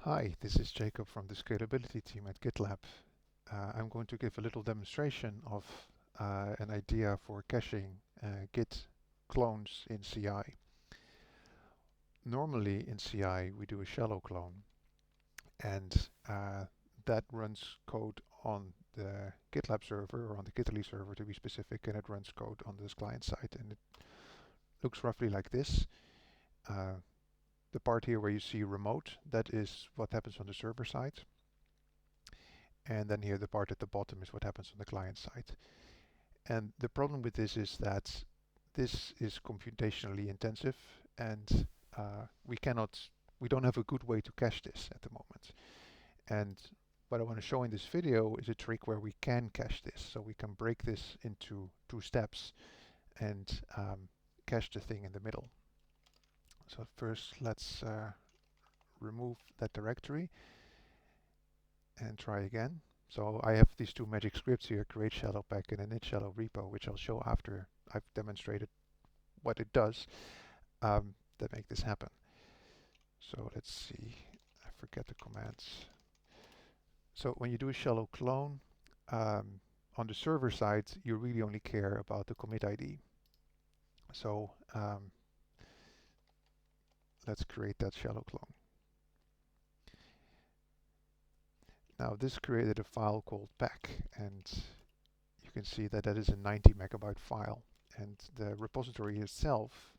Hi, this is Jacob from the Scalability team at GitLab. I'm going to give a little demonstration of an idea for caching Git clones in CI. Normally in CI we do a shallow clone, and that runs code on the GitLab server, or on the Gitly server to be specific, and it runs code on this client side, and it looks roughly like this. Uh, the part here where you see remote, that is what happens on the server side. And then here the part at the bottom is what happens on the client side. And the problem with this is that this is computationally intensive, and we don't have a good way to cache this at the moment. And what I want to show in this video is a trick where we can cache this. So we can break this into two steps and cache the thing in the middle. So first let's remove that directory and try again. So I have these two magic scripts here, create shallow pack and init shallow repo, which I'll show after I've demonstrated what it does that make this happen. So let's see, I forget the commands. So when you do a shallow clone, on the server side, you really only care about the commit ID. So let's create that shallow clone. Now this created a file called pack, and you can see that that is a 90 megabyte file. And the repository itself,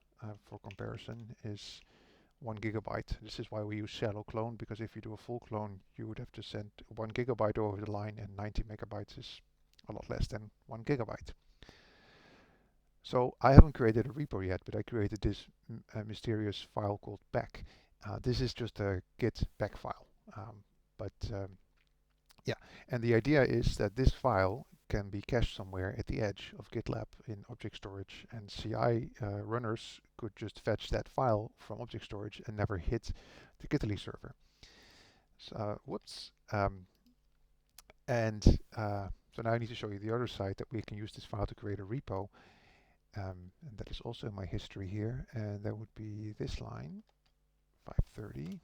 for comparison, is 1 gigabyte. This is why we use shallow clone, because if you do a full clone, you would have to send 1 gigabyte over the line, and 90 megabytes is a lot less than 1 gigabyte. So I haven't created a repo yet, but I created this mysterious file called pack. This is just a git pack file. Yeah, and the idea is that this file can be cached somewhere at the edge of GitLab in object storage, and CI runners could just fetch that file from object storage and never hit the Gitly server. So, whoops. So now I need to show you the other side, that we can use this file to create a repo. And that is also in my history here, and that would be this line, 530.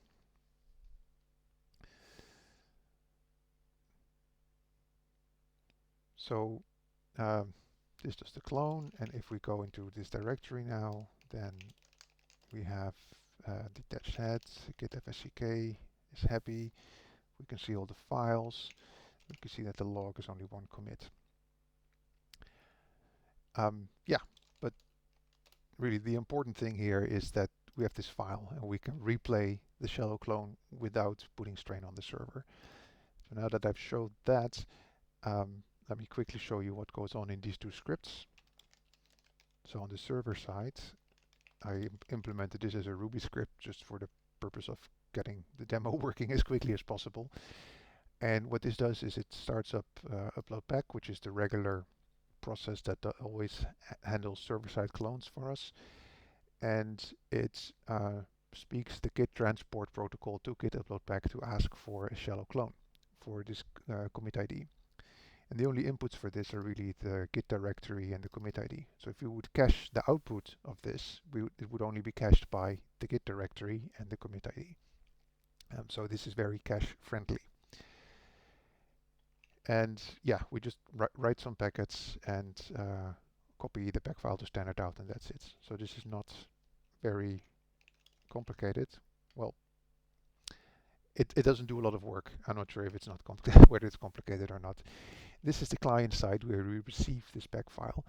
So this does the clone, and if we go into this directory now, then we have detached head, git fsck is happy. We can see all the files. We can see that the log is only one commit. Yeah, but really the important thing here is that we have this file, and we can replay the shallow clone without putting strain on the server. So now that I've showed that, let me quickly show you what goes on in these two scripts. So on the server side, I implemented this as a Ruby script just for the purpose of getting the demo working as quickly as possible. And what this does is it starts up upload pack, which is the regular process that always handles server-side clones for us. And it speaks the Git transport protocol to Git upload pack to ask for a shallow clone for this commit ID. And the only inputs for this are really the Git directory and the commit ID. So if you would cache the output of this, it would only be cached by the Git directory and the commit ID. So this is very cache friendly. And yeah, we just write some packets and copy the pack file to standard out, and that's it. So this is not very complicated. Well, it doesn't do a lot of work. I'm not sure if it's not whether it's complicated or not. This is the client side where we receive this pack file.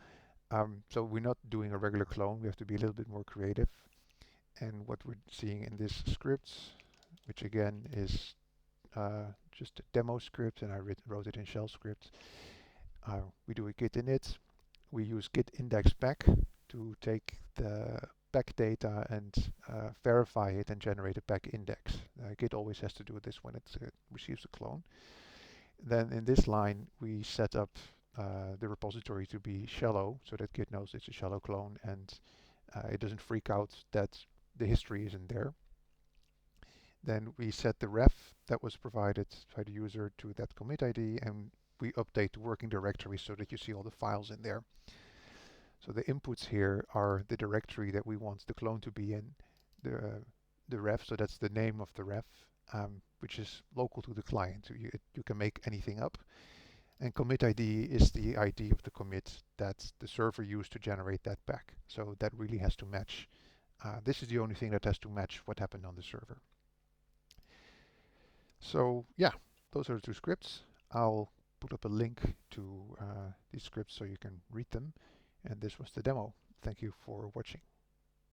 So we're not doing a regular clone. We have to be a little bit more creative. And what we're seeing in this script, which again is just a demo script, and I wrote it in shell script. We do a git init. We use git index pack to take the pack data and verify it and generate a pack index. Git always has to do this when it receives a clone. Then in this line, we set up the repository to be shallow, so that Git knows it's a shallow clone, and it doesn't freak out that the history isn't there. Then we set the ref that was provided by the user to that commit ID, and we update the working directory so that you see all the files in there. So the inputs here are the directory that we want the clone to be in, the ref, so that's the name of the ref, which is local to the client. So you can make anything up. And commit ID is the ID of the commit that the server used to generate that back. So that really has to match. This is the only thing that has to match what happened on the server. So yeah, those are the two scripts. I'll put up a link to these scripts so you can read them. And this was the demo. Thank you for watching.